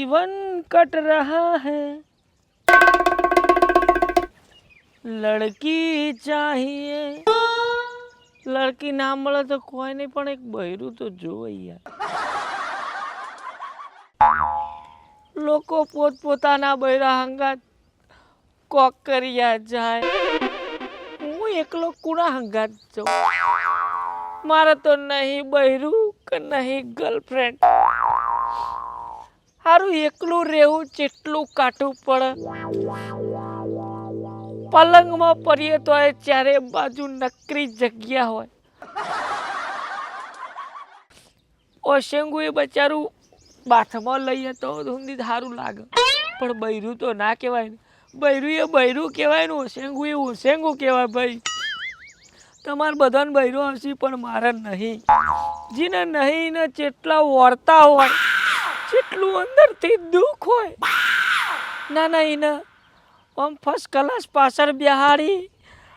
जीवन कट रहा है, लड़की चाहिए। लड़की ना મળે તો કોઈ નહીં, પણ એક બૈરું તો જોવે યાર. લોકો પોતપોતાના બૈરા હંગાત કોક કર્યા જાય, હું એકલો કુણા હંગાત જાઉં? મારે તો નહીં બૈરું કે નહીં ગર્લફ્રેન્ડ. હારું એકલું રહેવું જેટલું કાઠું પડે. પલંગમાં પડીએ તો ચારે બાજુ નકરી જગ્યા હોય. ઓશેંગુ એ બચારું બાથમાં લઈએ તો સારું લાગે, પણ બૈરું તો ના કહેવાય ને. બૈરું એ બૈરું કહેવાય ને, ઓશેંગુ એ ઓશેંગુ કહેવાય. ભાઈ તમારે બધાને બૈરું હશે, પણ મારે નહીં. જેને નહીં ને જેટલા વર્તા હોય, જેટલું અંદરથી દુઃખ હોય, ના ના એને આમ ફર્સ્ટ ક્લાસ પાછળ બેહાડી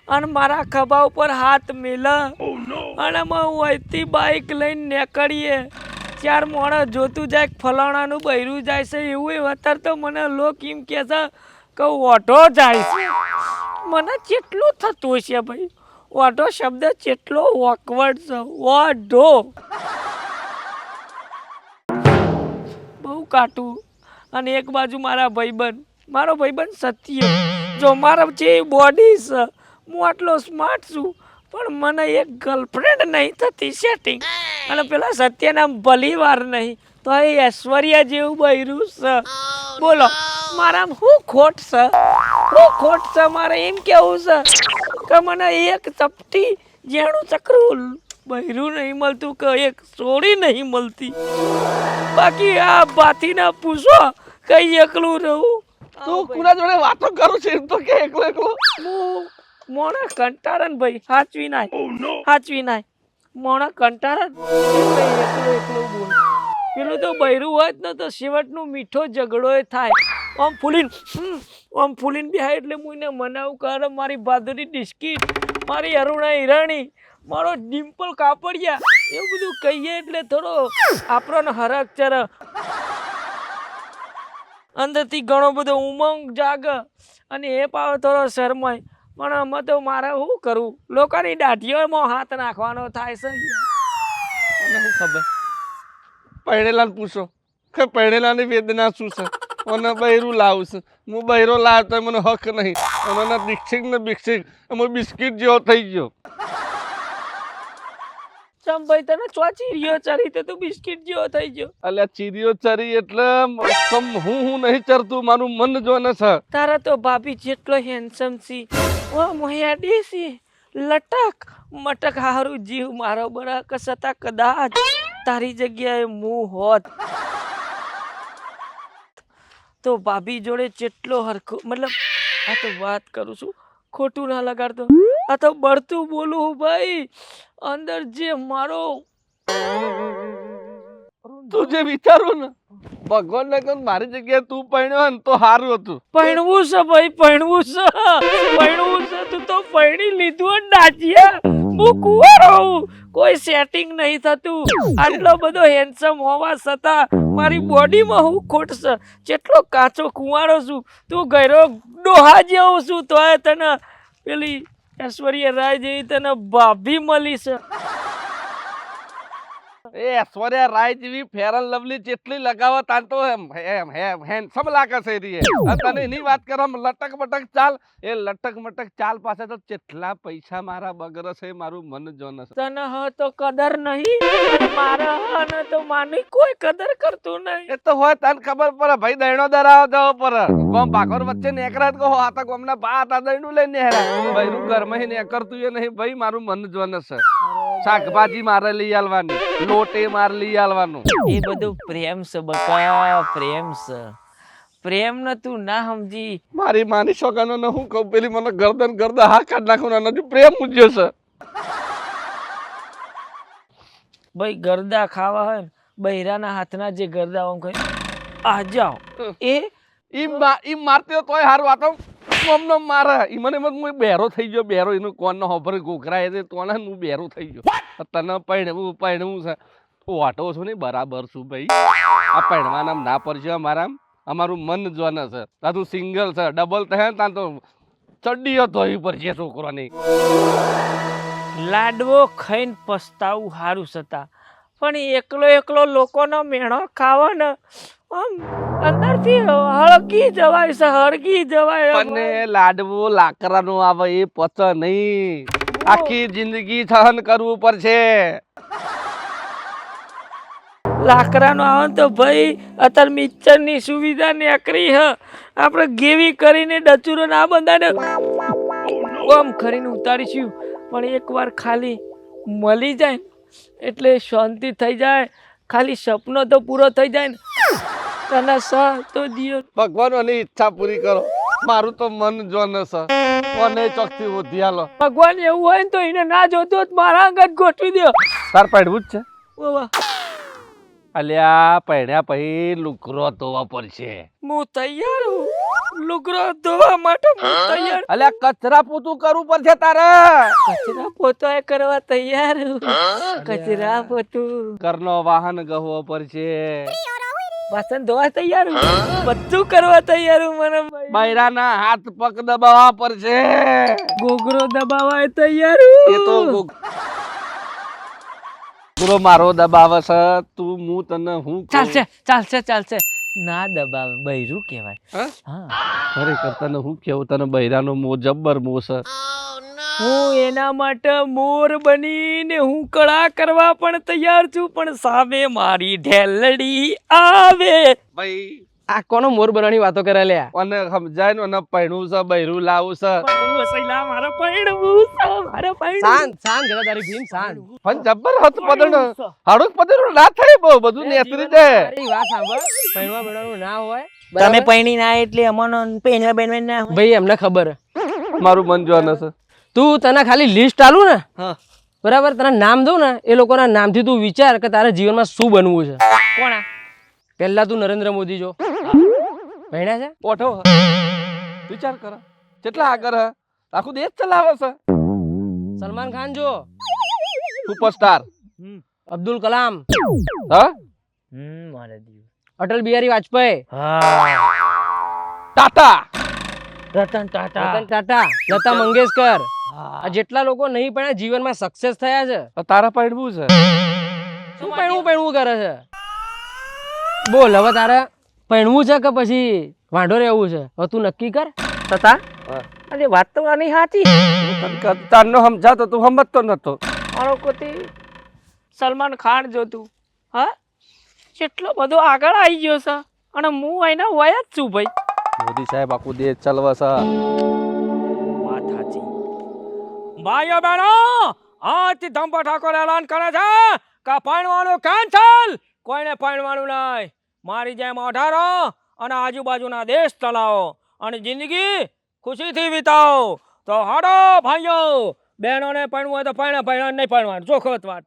અને મારા ખભા ઉપર હાથ મેલા અને અમે વહીથી બાઇક લઈને નીકળીએ. ચાર મોણા જોતું જાય ફલાણાનું બૈરું જાય છે એવું અત્યારે તો મને લોક એમ કહે છે કે ઓઢો જાય છે. મને કેટલું થતું હશે ભાઈ? ઓઢો શબ્દ કેટલો ઓકવર્ડ છે. ઓઢો બહુ કાટું. અને એક બાજુ મારા ભાઈબંધ સત્ય. જો મારા જે બોડી છે, હું આટલો સ્માર્ટ છું, પણ મને એક ગર્લફ્રેન્ડ નહીં થતી સેટિંગ. અને પેલા સત્યના ભલી વાર નહીં તો એ ઐશ્વર્યા જેવું બૈરું છે. બોલો મારામાં શું ખોટ છે? મારે એમ કેવું છે કે મને એક ચપટી જેણું ચક્રું બૈરું નહીં મળતું, કે એક સોડી નહીં મળતી. બાકી આ બાથીના પૂછો કઈ એકલું રહું. તું કુના જોડે વાતો કરું છે તો કે એકલો હું મોણા કંટાળન ભાઈ. હાચવી નાય મોણા કંટાળન એકલો બોલ. પેલું તો બૈરું હોય જ ને તો શેવટનું મીઠો ઝઘડો થાય. આમ ફૂલીને બેહાય એટલે હું એને મનાવું કરે મારી ભાદુરી બિસ્કીટ, મારી અરુણા હિરાણી, મારો ડિમ્પલ કાપડિયા, એવું બધું કહીએ એટલે થોડો આપણને હરક ચર અંદરથી ઘણો બધો ઉમંગ જાગ અને એ પાવ થોડો શરમાય. પણ આમાં તો મારે શું કરવું? લોકોની દાઢીઓમાં હાથ નાખવાનો થાય છે. મને શું ખબર? પૈણેલાને પૂછો કે પૈણેલાની વેદના શું છે. મને બૈરું લાવું છે, હું બૈરો લાવ તો મને હક નહીં. મને દીક્ષિક ને બિક્ષિક હું બિસ્કીટ જેવો થઈ ગયો. ચમ ભાઈ તને ચો ચીરીઓ ચરી તો તું બિસ્કિટ જેવો થઈ ગયો? અલ્યા ચીરીઓ ચરી એટલે હું નહીં ચરતું, મારું મન જોને છે. તારા તો ભાભી જેટલો હેન્ડસમ છી, ઓ મોયાડી છી, લટક મટક હારું જીવ મારો બરા કસતા કદાચ તારી જગ્યાએ હું હોત તો ભાભી જોડે જેટલો હરખો, મતલબ આ તો વાત કરું છું, ખોટું ના લગાડતો. આ તો બળતું બોલું ભાઈ. અંદર જે મારો તું જે વિચારું ને, ભગવાન ને કહું મારી જગ્યાએ તું પરણ્યો ને તો સારું હતું. પરણવું છે ભાઈ, પરણવું છે. તું તો પરણી લીધું ને ડાચિયા. હું કુંવારો હું, કોઈ સેટિંગ નહીં થતું. આટલો બધો હેન્ડસમ હોવા છતાં મારી બોડીમાં હું ખોટ છે. જેટલો કાચો કુંવારો છું, તું ગયરો ડોહા જેવો છું, તો તને પેલી ઐશ્વર્યા રાય જેવી તને ભાભી મળી છે. એ ઐશ્વર્યા રાય જેવી ફેર એન્ડ લવલી જેટલી લગાવો તાન તો હેન્ડસમ લાગે છે. તને એની વાત કરો લટક મટક ચાલ, એ લટક મટક ચાલ પાસે તો કેટલા પૈસા મારા બગર છે, મારું મન જોને છે. તને હ તો કદર નહીં, મારા હ ને તો માની કોઈ કદર કરતું નહીં. એ તો હોય તને ખબર પડે ભાઈ, દૈણો દરાવ દો પર ગોમ ભાગોર વચ્ચે નેકરાત કો આ તો ગોમના બા હતા દૈણું લઈને નેહરા ભાઈ નું ઘરમાં નેકરતું એ નહીં ભાઈ, મારું મન જોને છે. શાકભાજી મારે લઈ આલવાની, લોટે મારે લઈ આલવાનું. એ બધું પ્રેમ છે બકા, પ્રેમ છે. પ્રેમ ને તું ના સમજી. મારી માની છોકરાનો ને હું કહું, પેલી મને ગરદન હા કાઢ નાખું ને હજુ પ્રેમ મૂજ્યો છે. ભાઈ ગરદા ખાવા હોય ને, બૈરાના હાથના જે ગરદા આમ ખાય આ જાઓ ઈ મારતી તોય હારું. આ તો મમનો મારે ઈ મને હું બેરો થઈ ગયો. બેરો એનું કોણનો હોભર ગોખરાય છે તો હું બેરો થઈ ગયો. તને પૈણવું છે. વાટો છું ને બરાબર છું ભાઈ. આ પૈણવાના ના પડશે મારા. અમારું મન જોને છે આ તું સિંગલ છે ડબલ થયા ને તાન તો ચડ્ડીઓ ધોવી પડશે છોકરાની. લાડવો ખાઈને પસ્તાવું સારું સતા પણ એકલો એકલો લોકોનો મેણો ખાવો ને આમ અંદરથી હળગી જવાય છે હળગી જવાય. પણ લાડવો લાકડાનો આવે એ પચ નહીં, આખી જિંદગી સહન કરવું પડશે. લાકડાનો આવે ને તો ભાઈ અત્યારે મિક્સરની સુવિધા નીકળી હ આપણે ગેવી કરીને ડચુરો ના બંધાને આમ કરીને ઉતારીશું પણ એકવાર ખાલી મળી જાય ને એટલે શાંતિ થઈ જાય. ખાલી સપનો તો પૂરો થઈ જાય ને તને સ તો દિયો. ભગવાન એની ઈચ્છા પૂરી કરો, મારું તો મન જોને છે મને ચોકથી ઉધી આલો. ભગવાન એવું હોય ને તો એને ના જોતો હોત મારા અંગત ગોઠવી દો. તાર પડવું જ છે? ઓવા અલ્યા પડ્યા પછી લુકરો ધોવા પડશે. હું તૈયાર હું લુગરો ધોવા માટે હું તૈયાર. અલ્યા કચરા પોતું કરવું પડશે તારે. કચરા પોતા કરવા તૈયાર હું. કચરા પોતું ઘરનો વાહન ગહવો પડશે, વાસણ ધોવા તૈયાર હું. બધું કરવા તૈયાર હું. મને બૈરાના હાથ પગ દબાવવા પડશે. ગોગરો દબાવાય તૈયાર હું. એ તો ગોગરો મારો દબાવે છે તું હું તને હું કહું? ચાલશે ચાલશે ચાલશે ના દબાવે બૈરું કહેવાય. હા? હા ખરેખર તને હું કેવું, તને બૈરાનો મો જબ્બર મો છે. હું એના માટે મોર બનીને હું કળા કરવા પણ તૈયાર છું પણ સામે મારી ઢેલડી આવે. ભાઈ આ કોનો મોર બનાવવાની વાતો કરે લ્યા? અને સમજાય ને અને પૈણું છે બૈરું લાવું છે પણ સૈલા મારે પૈણવું છે, મારે પૈણવું શાંત શાંત જરા તારી ભીમ શાંત. પણ જબ્બર હત પદણ હાડું પદણ ના થાય બહુ બધું નેતરી દે. તારી વાત સાંભળ, પૈણવા બેણવાનું ના હોય. તમે બરાબર? પૈણી ના એટલે અમનો પૈણવા બેનવા ના હોય. ભાઈ એમને ખબર હે. મારું મન જોવાને છે. તું તને ખાલી લિસ્ટ આલું ને હા બરાબર, તને નામ દઉં ને એ લોકોના નામથી તું વિચાર કે તારા જીવનમાં શું બનવું છે. કોણા પહેલા તું નરેન્દ્ર મોદી જો, ભણ્યા છે? ઓઠો વિચાર કર કેટલા આગળ હે, આખું દેશ ચલાવે છે. સલમાન ખાન જો, સુપરસ્ટાર. અબ્દુલ કલામ, હા મારે દીવ અટલ બિહારી વાજપેયી, હા ટાટા, રતન ટાટા રતન ટાટા, લતા મંગેશકર. હા આ જેટલા લોકો નહીં પણ જીવનમાં સક્સેસ થયા છે, તારા પૈણવું છે. શું પૈણવું કરે છે? બોલ હવે તારે પૈણવું છે કે પછી વાંઢો રહેવું છે? હવે તું નક્કી કર. તતા અરે વાત તો આની સાચી. તારનો સમજાતો તું સમજતો નતો. મારો કોતી સલમાન ખાન જોતું હા કેટલો બધો આગળ આવી ગયો છે અને હું એના વયા જ છું ભાઈ. મોદી સાહેબ આખું દેશ ચલાવે છે. વાત સાચી. ભાઈઓ બહેનો આજથી ધંપો ઠાકોર એલાન કરે છે કે પૈણવાનું કેન્સલ, કોઈને પૈણવાનું નહીં. મારી જેમ 18 અને આજુબાજુના દેશ ચલાવો અને જિંદગી ખુશીથી વિતાવો. તો હાડો ભાઈઓ, બહેનોને પૈણવું હોય તો પૈણા, પૈણા નહીં પૈણવાનું, ચોખ્ખત વાત.